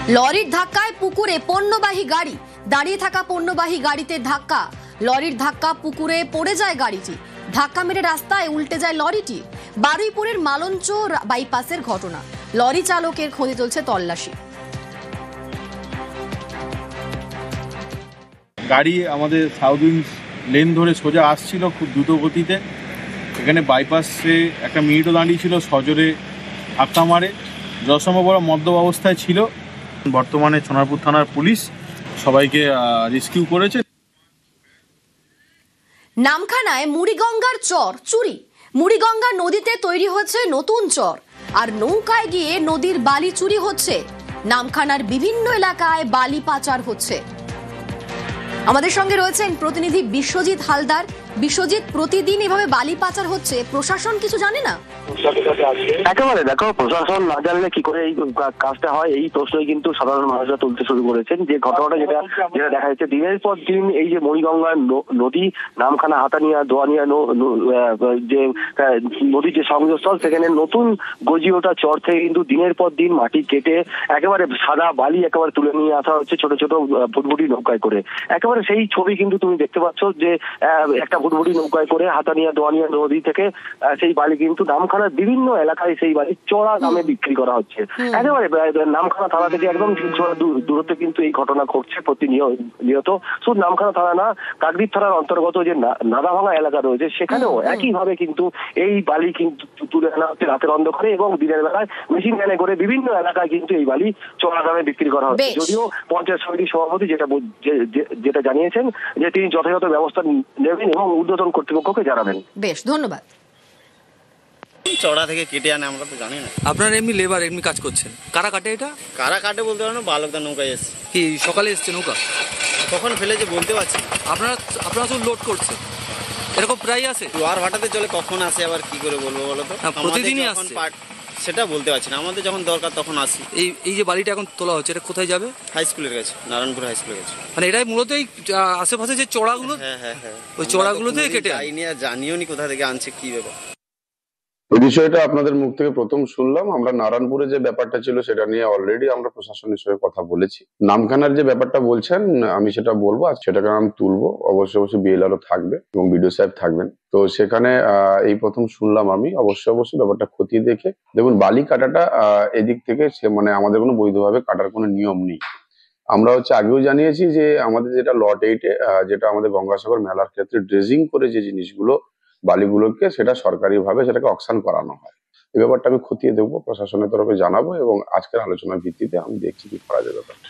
লরির ধাক্কায় পুকুরে পণ্যবাহী গাড়ি, দাঁড়িয়ে থাকা পণ্যবাহী গাড়িতে ধাক্কা। লরির ধাক্কা পুকুরে পড়ে যায় গাড়িটি, ধাক্কা মেরে রাস্তায় উল্টে যায় লরিটি। বারুইপুরের মালঞ্চ বাইপাসের ঘটনা, লরি চালকের খোঁজে চলছে তল্লাশি। গাড়ি আমাদের সাউথ উইন্স লেন ধরে সোজা আসছিল খুব দ্রুত গতিতে। এখানে বাইপাসে একটা মিনিটও দাঁড়িয়ে ছিল, সজোরে ধাক্কা মারে। যতসম্ভব বড় মদ্যপ অবস্থায় ছিল। বর্তমানে সোনারপুর থানার পুলিশ সবাইকে রেস্কিউ করেছে। নামখানায় মুড়িগঙ্গার চর চুরি। মুড়িগঙ্গা নদীতে তৈরি হচ্ছে নতুন চর, আর নৌকায় গিয়ে নদীর বালি চুরি হচ্ছে। নামখানার বিভিন্ন এলাকায় বালি পাচার হচ্ছে। আমাদের সঙ্গে রয়েছেন প্রতিনিধি বিশ্বজিৎ হালদার। বিশ্বজিৎ, প্রতিদিন এভাবে বালি পাচার হচ্ছে, প্রশাসন কিছু জানে না? একেবারে দেখো, প্রশাসন না জানলে কি করে এই কাজটা হয়, এই প্রশ্নই কিন্তু সাধারণ মানুষরা তুলতে শুরু করেছেন। যে ঘটনাটা যেটা দেখা যাচ্ছে দিনের পর দিন, এই যে মণিগঙ্গা নদী, নামখানা, হাতানিয়া, দোয়ানিয়া যে নদীর যে সংযোগস্থল, সেখানে নতুন গজিয়ে ওঠা চর থেকে কিন্তু দিনের পর দিন মাটি কেটে একেবারে সাদা বালি একেবারে তুলে নিয়ে আসা হচ্ছে ছোট ছোট ভুটভুটি নৌকায় করে। একেবারে সেই ছবি কিন্তু তুমি দেখতে পাচ্ছ যে একটা ভুটভুটি নৌকায় করে হাতানিয়া, দোয়ানিয়া নদী থেকে সেই বালি কিন্তু নামখানার বিভিন্ন এলাকায় সেই বালি চড়া দামে বিক্রি করা হচ্ছে। একেবারে নামখানা থানা থেকে একদম দূরত্বে কিন্তু এই ঘটনা ঘটছে প্রতিনিয়ত। শুধু নামখানা থানা না, কাকদ্বীপ থানার অন্তর্গত যে নাদাভাঙা এলাকা রয়েছে, সেখানেও একইভাবে কিন্তু এই বালি কিন্তু তুলে আনা হচ্ছে রাতের অন্ধকারে, এবং দিনের বেলায় মেশিন ভ্যানে করে বিভিন্ন এলাকায় কিন্তু এই বালি চড়া দামে বিক্রি করা হচ্ছে। যদিও পঞ্চায়েত সমিতির সভাপতি যেটা জানিয়েছেন যে তিনি যথাযথ ব্যবস্থা নেবেন এবং ঊর্ধ্বতন কর্তৃপক্ষকে জানাবেন। বেশ, ধন্যবাদ। চড়া থেকে কেটে আনে, আমরা তো জানি না। আপনারা এমনি লেবার, এমনি কাজ করছেন, কারা কাটে এটা? কারা কাটে বলতে পারো না, বালকদা নৌকায় এসছে। কি সকালে এসছে নৌকা? কখন ফেলেছে বলতে পারছি না। আপনারা তো লোড করছে, এরকম প্রায় আসে? জোয়ার ভাটাতে চলে, কখন আসে আবার কি করে বলবো বলো তো? প্রতিদিনই আসছে সেটা বলতে পারছি না, আমাদের যখন দরকার তখন আসি। এই যে বালিটা এখন তোলা হচ্ছে, এটা কোথায় যাবে? হাই স্কুলের কাছে, নারায়ণপুর হাই স্কুলের কাছে। মানে এটাই মূলত এই আশেপাশে যে চড়াগুলো, হ্যাঁ, ওই চড়াগুলোতে কেটে জানিও নি কোথা থেকে আনছে, কি ব্যাপার। এই বিষয়টা আপনাদের মুখ থেকে প্রথম শুনলাম। আমরা নারায়ণপুরে যে ব্যাপারটা ছিল সেটা নিয়ে অলরেডি আমরা প্রশাসনের সঙ্গে কথা বলেছি। নামখানার যে ব্যাপারটা বলছেন আমি সেটা বলবো, আর সেটাকে আমি তুলবো। অবশ্যই বিএলআরও থাকবে এবং বিডিও সাহেব থাকবেন। তো সেখানে এই প্রথম শুনলাম আমি। অবশ্যই ব্যাপারটা খতিয়ে দেখে দেখুন, বালি কাটাটা এদিক থেকে মানে আমাদের কোনো বৈধভাবে কাটার কোনো নিয়ম নেই। আমরা আগেও জানিয়েছি যে আমাদের যেটা লট 8-এ যেটা আমাদের গঙ্গাসাগর মেলার ক্ষেত্রে ড্রেজিং করে যে জিনিসগুলো বালিগুলোকে, সেটা সরকারিভাবে সেটাকে অকশন করানো হয়। এই ব্যাপারটা আমি খতিয়ে দেখবো, প্রশাসনের তরফে জানাবো, এবং আজকের আলোচনার ভিত্তিতে আমি দেখছি কি করা যায় ব্যাপারটা।